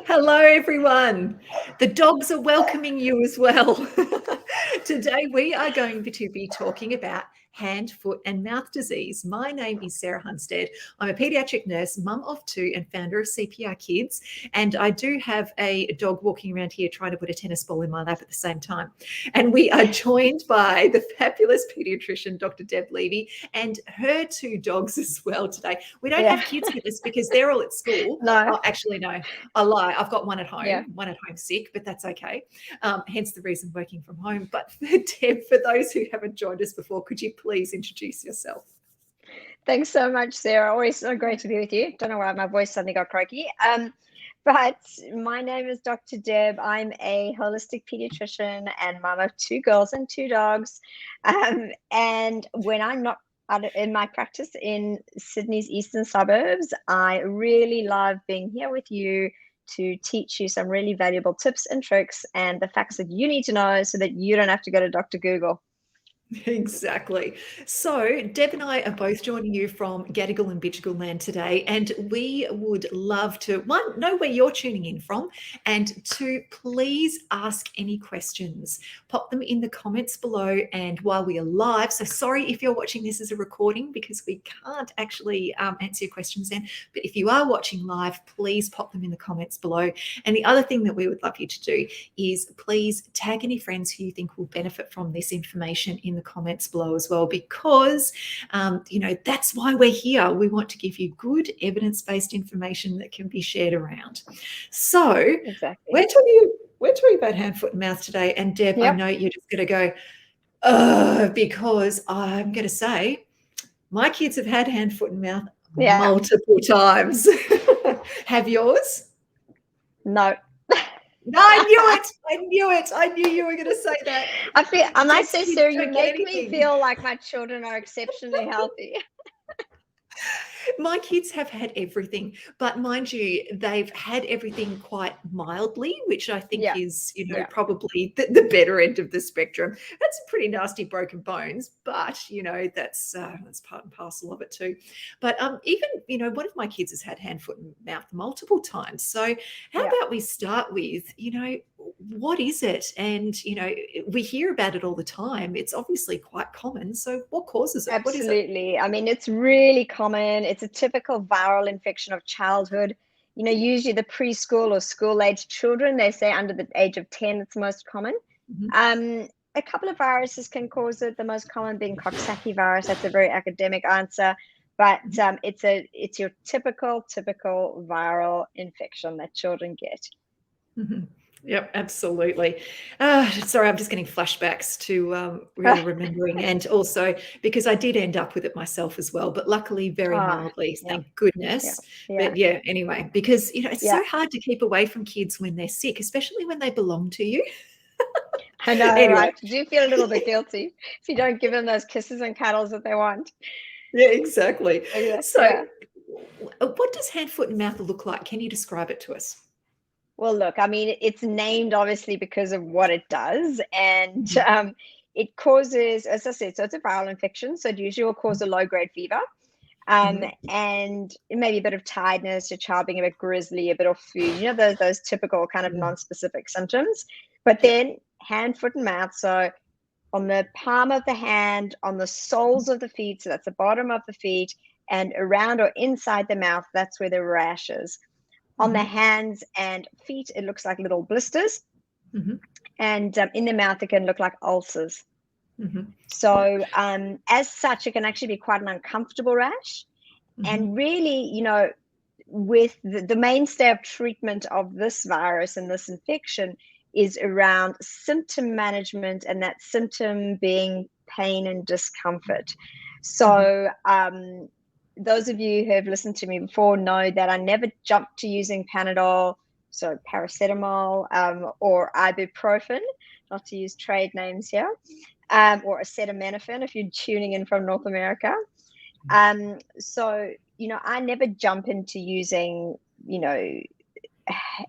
Hello, everyone. The dogs are welcoming you as well. Today, we are going to be talking about hand, foot, and mouth disease. My name is Sarah Hunstead. I'm a pediatric nurse, mum of two, and founder of CPR Kids. And I do have a dog walking around here trying to put a tennis ball in my lap at the same time. And we are joined by the fabulous pediatrician, Dr. Deb Levy, and her two dogs as well today. We don't have kids with us because they're all at school. No. Oh, actually, no. I lie. I've got one at home, Yeah. one at home sick, but that's okay. Hence the reason working from home. But Deb, for those who haven't joined us before, could you please introduce yourself? Thanks so much, Sarah. Always so great to be with you. Don't know why my voice suddenly got croaky. But my name is Dr. Deb. I'm a holistic pediatrician and mom of two girls and two dogs. And when I'm not in my practice in Sydney's eastern suburbs, I really love being here with you to teach you some really valuable tips and tricks and the facts that you need to know so that you don't have to go to Dr. Google. Exactly. So, Deb and I are both joining you from Gadigal and Bitchigal land today, and we would love to, one, know where you're tuning in from, and two, please ask any questions. Pop them in the comments below, and while we are live, so sorry if you're watching this as a recording because we can't actually answer your questions then, but if you are watching live, please pop them in the comments below. And the other thing that we would love you to do is please tag any friends who you think will benefit from this information in the comments below as well, because that's why we're here. We want to give you good evidence-based information that can be shared around. So Exactly. we're talking about hand, foot, and mouth today. And Deb, I know you're just going to go, because I'm going to say my kids have had hand, foot, and mouth multiple times. Have yours? No. I knew it. I knew it. I knew you were going to say that. I might say, Sarah, you make me feel like my children are exceptionally healthy. My kids have had everything, but mind you, they've had everything quite mildly, which I think is, probably the better end of the spectrum. That's pretty nasty broken bones, but that's part and parcel of it too. But even one of my kids has had hand, foot, and mouth multiple times. So how about we start with what is it? And we hear about it all the time. It's obviously quite common. So what causes it? Absolutely. I mean, it's really common. It's a typical viral infection of childhood. Usually the preschool or school-age children, they say under the age of 10, it's most common. Mm-hmm. A couple of viruses can cause it, the most common being Coxsackie virus. That's a very academic answer, but it's your typical viral infection that children get. Mm-hmm. Yep, absolutely. Sorry, I'm just getting flashbacks to really remembering, and also because I did end up with it myself as well, but luckily very mildly, thank goodness. But anyway, because it's so hard to keep away from kids when they're sick, especially when they belong to you. I know, right? You do feel a little bit guilty if you don't give them those kisses and cuddles that they want. Yeah, exactly. So what does hand, foot, and mouth look like? Can you describe it to us? Well, look, I mean, it's named obviously because of what it does, and it causes, as I said, so it's a viral infection, so it usually will cause a low-grade fever, and maybe a bit of tiredness, your child being a bit grizzly, a bit of food, those typical kind of non-specific symptoms. But then hand, foot, and mouth, so on the palm of the hand, on the soles of the feet, so that's the bottom of the feet, and around or inside the mouth, that's where the rash is. On the hands and feet, it looks like little blisters. And in the mouth, it can look like ulcers. So as such, it can actually be quite an uncomfortable rash. And really, with the mainstay of treatment of this virus and this infection is around symptom management, and that symptom being pain and discomfort. So those of you who have listened to me before know that I never jump to using Panadol, so paracetamol, or ibuprofen, not to use trade names here, or acetaminophen if you're tuning in from North America. So, I never jump into using,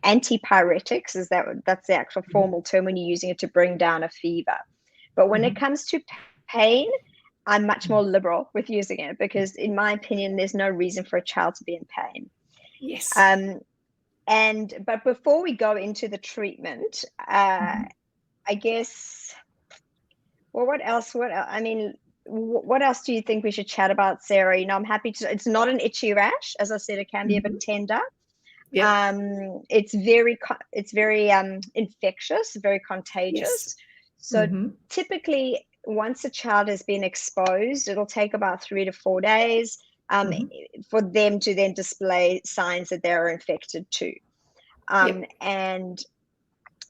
antipyretics, that's the actual formal term when you're using it to bring down a fever. But when it comes to pain, I'm much more liberal with using it because, in my opinion, there's no reason for a child to be in pain. Yes. But before we go into the treatment, Mhm. I guess, well, what else? I mean, what else do you think we should chat about, Sarah? I'm happy to. It's not an itchy rash, as I said. It can be a bit Mhm. tender. Yep. It's very infectious, very Yes. contagious. So Mhm. typically, once a child has been exposed, it'll take about 3 to 4 days Mhm. for them to then display signs that they're infected too. Yep. And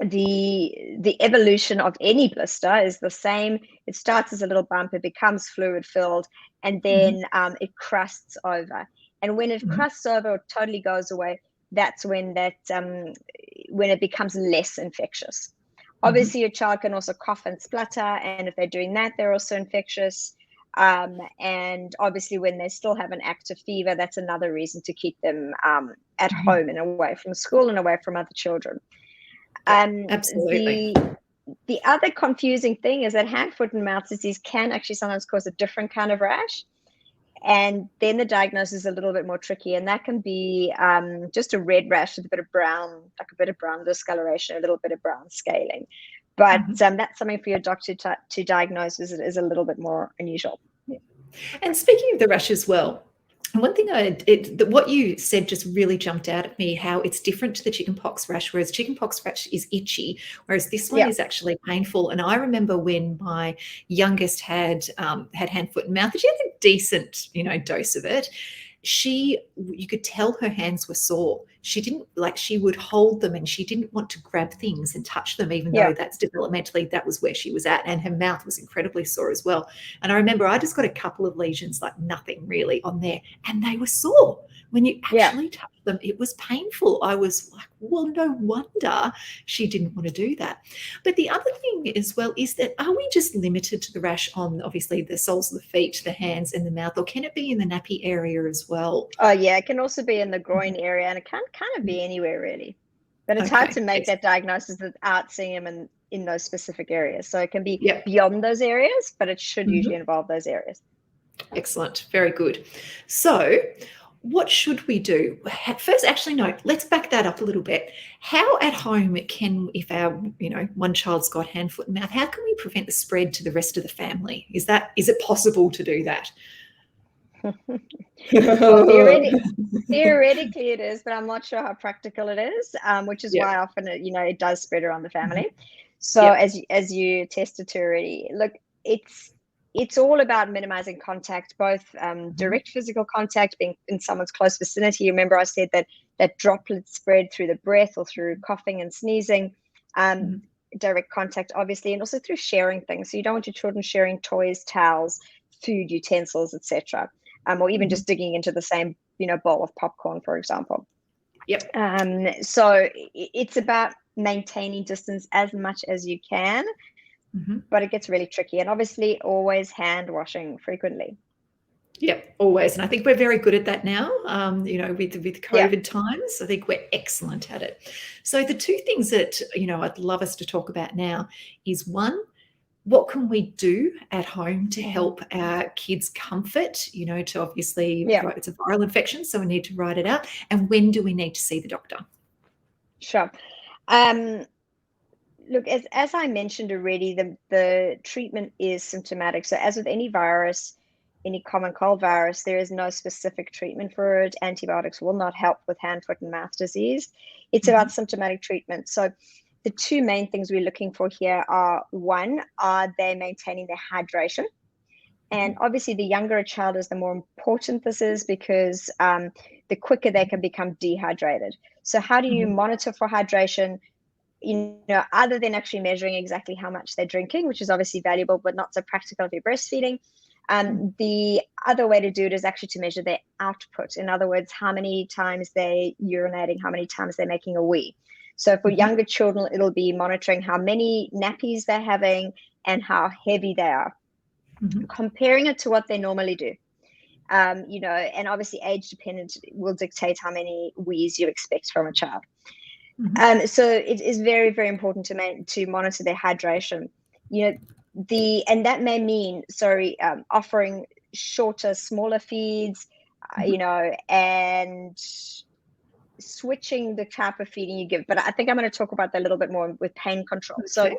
the evolution of any blister is the same. It starts as a little bump, it becomes fluid filled, and Mhm. then it crusts over. And when it Mhm. crusts over or totally goes away, that's when it becomes less infectious. Mhm. Obviously, your child can also cough and splutter, and if they're doing that, they're also infectious. And obviously, when they still have an active fever, that's another reason to keep them at Mhm. home and away from school and away from other children. Yeah, Um, absolutely. the other confusing thing is that hand, foot, and mouth disease can actually sometimes cause a different kind of rash. And then the diagnosis is a little bit more tricky, and that can be just a red rash with a bit of brown, like a bit of brown discoloration, a little bit of brown scaling. But Mhm. that's something for your doctor to diagnose, is a little bit more unusual. Yeah. And speaking of the rash as well, one thing what you said just really jumped out at me, how it's different to the chickenpox rash, whereas chickenpox rash is itchy, whereas this one Yeah, is actually painful. And I remember when my youngest had hand, foot, and mouth, and she had a decent, dose of it. You could tell her hands were sore. She didn't like, she would hold them and she didn't want to grab things and touch them, even yeah, though that's developmentally, that was where she was at. And her mouth was incredibly sore as well. And I remember I just got a couple of lesions, like nothing really on there, and they were sore. When you yeah. actually touched them, it was painful. I was like, well, no wonder she didn't want to do that. But the other thing as well is that, are we just limited to the rash on obviously the soles of the feet, the hands, and the mouth, or can it be in the nappy area as well? Oh, yeah. It can also be in the Mhm. groin area, and it can kind of be anywhere really. But it's hard Okay. to make that diagnosis without seeing them in those specific areas. So it can be Yep. beyond those areas, but it should usually Mhm. involve those areas. Excellent. Very good. So, what should we do? First, actually, no, let's back that up a little bit. How at home can, if our, one child's got hand, foot, and mouth, how can we prevent the spread to the rest of the family? Is it possible to do that? Well, theoretically it is, but I'm not sure how practical it is, which is Yep. why often it does spread around the Mhm. family. So Yep. as you attested to already, look, it's all about minimizing contact, both Mhm. direct physical contact, being in someone's close vicinity. Remember, I said that droplets spread through the breath or through coughing and sneezing. Um, Mhm. Direct contact, obviously, and also through sharing things. So you don't want your children sharing toys, towels, food, utensils, etc., or even Mhm. just digging into the same bowl of popcorn, for example. Yep. So it's about maintaining distance as much as you can, Mhm. but it gets really tricky. And obviously, always hand washing frequently. Yep, always. And I think we're very good at that now, with Yeah. COVID times. I think we're excellent at it. So the two things that, I'd love us to talk about now is one, what can we do at home to Hmm. help our kids comfort, to obviously, Yeah. it's a viral infection, so we need to write it out. And when do we need to see the doctor? Sure. Um, Look, as I mentioned already, the treatment is symptomatic. So as with any virus, any common cold virus, there is no specific treatment for it. Antibiotics will not help with hand, foot, and mouth disease. It's about Mhm. symptomatic treatment. So the two main things we're looking for here are, one, are they maintaining their hydration? And Mhm. obviously, the younger a child is, the more important this is, because the quicker they can become dehydrated. So how do you Mhm. monitor for hydration? Other than actually measuring exactly how much they're drinking, which is obviously valuable, but not so practical if you're breastfeeding. Mhm. The other way to do it is actually to measure their output. In other words, how many times they're urinating, how many times they're making a wee. So for Mhm. younger children, it'll be monitoring how many nappies they're having and how heavy they are, Mhm. comparing it to what they normally do. And obviously age dependent will dictate how many wees you expect from a child. Mhm. So it is very, very important to monitor their hydration. And that may mean, offering shorter, smaller feeds, Mhm. and switching the type of feeding you give, but I think I'm going to talk about that a little bit more with pain control. So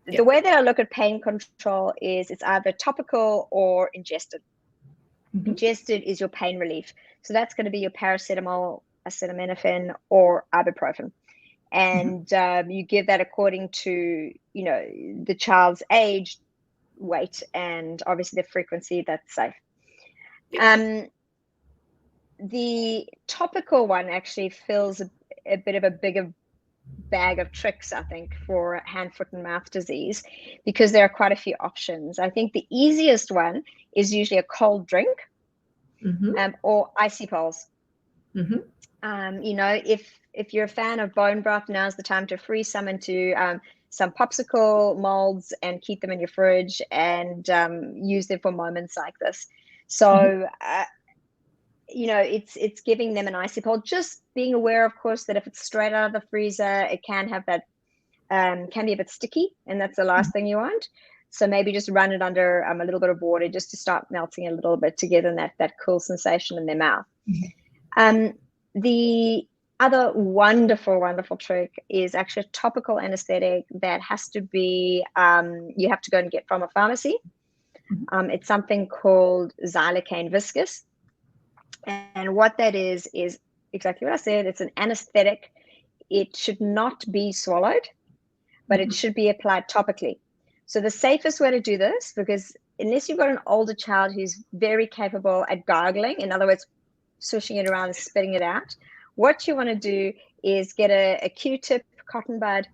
Okay. the way that I look at pain control is it's either topical or ingested. Mhm. Ingested is your pain relief. So that's going to be your paracetamol, acetaminophen, or ibuprofen. And you give that according to, the child's age, weight, and obviously the frequency that's safe. The topical one actually fills a bit of a bigger bag of tricks, I think, for hand, foot, and mouth disease, because there are quite a few options. I think the easiest one is usually a cold drink or icy poles. If you're a fan of bone broth, now's the time to freeze some into some popsicle molds and keep them in your fridge and use them for moments like this. So it's giving them an icy pole, just being aware, of course, that if it's straight out of the freezer, it can have that, can be a bit sticky, and that's the last thing you want. So maybe just run it under a little bit of water just to start melting a little bit to give them that cool sensation in their mouth. The other wonderful, wonderful trick is actually a topical anesthetic that has to be, you have to go and get from a pharmacy. It's something called xylocaine viscous. And what that is exactly what I said. It's an anesthetic. It should not be swallowed, but it should be applied topically. So the safest way to do this, because unless you've got an older child who's very capable at gargling, in other words, swishing it around and spitting it out, what you want to do is get a Q-tip, cotton bud,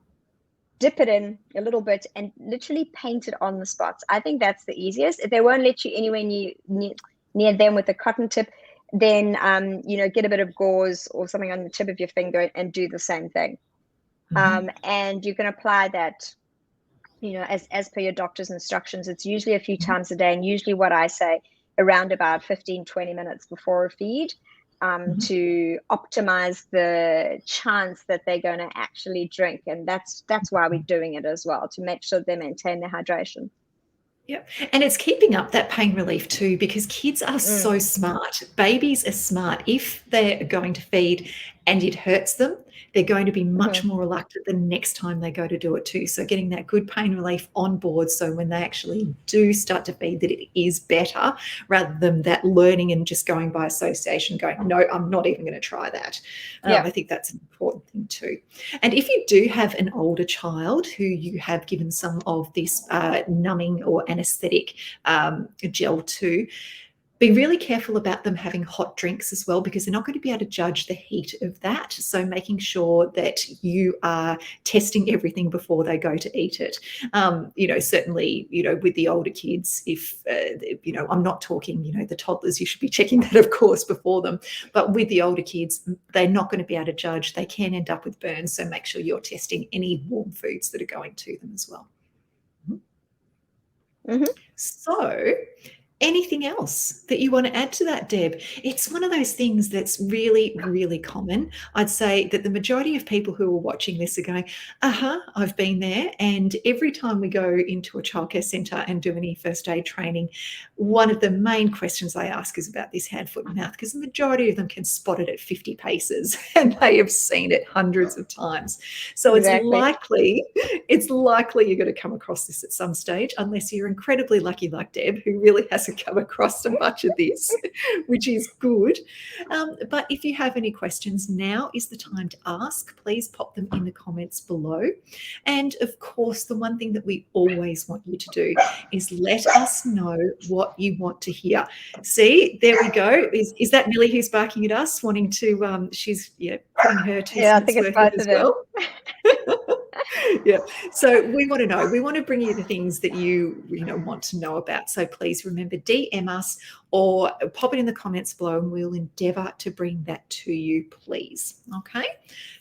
dip it in a little bit, and literally paint it on the spots. I think that's the easiest. If they won't let you anywhere near them with a cotton tip, then get a bit of gauze or something on the tip of your finger and do the same thing. And you can apply that, as per your doctor's instructions. It's usually a few times a day, and usually what I say around about 15-20 minutes before a feed, to optimize the chance that they're going to actually drink. And that's why we're doing it as well, to make sure they maintain their hydration. Yep. And it's keeping up that pain relief too, because kids are so smart. Babies are smart. If they're going to feed and it hurts them, they're going to be much more reluctant the next time they go to do it too. So getting that good pain relief on board, so when they actually do start to feed, that it is better, rather than that learning and just going by association, going, no, I'm not even going to try that. I think that's an important thing too. And if you do have an older child who you have given some of this numbing or anesthetic gel to, be really careful about them having hot drinks as well, because they're not going to be able to judge the heat of that. So making sure that you are testing everything before they go to eat it. Certainly, with the older kids, if, I'm not talking, the toddlers, you should be checking that, of course, before them. But with the older kids, they're not going to be able to judge. They can end up with burns. So make sure you're testing any warm foods that are going to them as well. So, anything else that you want to add to that, Deb? It's one of those things that's really, really common. I'd say that the majority of people who are watching this are going, I've been there. And every time we go into a childcare centre and do any first aid training, one of the main questions I ask is about this hand, foot and mouth, because the majority of them can spot it at 50 paces and they have seen it hundreds of times. So it's likely you're going to come across this at some stage, unless you're incredibly lucky like Deb, who really hasn't come across so much of this, which is good. But if you have any questions, now is the time to ask. Please pop them in the comments below. And of course, the one thing that we always want you to do is let us know what you want to hear. See, there we go. Is that Millie who's barking at us, wanting to, she's putting her 2 cents I think it's both as of them. well. Yeah. So we want to know. We want to bring you the things that you want to know about. So please remember, DM us or pop it in the comments below, and we'll endeavour to bring that to you, please. Okay.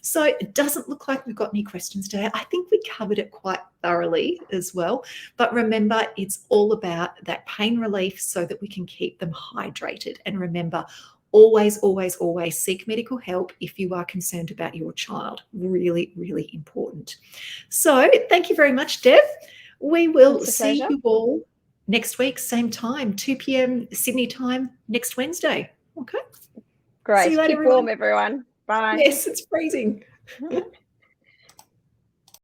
So it doesn't look like we've got any questions today. I think we covered it quite thoroughly as well. But remember, it's all about that pain relief so that we can keep them hydrated. And remember, always, always, always seek medical help if you are concerned about your child. Really, really important. So thank you very much, Deb. We will see you all next week, same time, 2 p.m. Sydney time next Wednesday. Okay. Great. See you later, Keep warm, everyone. Bye. Yes, it's freezing.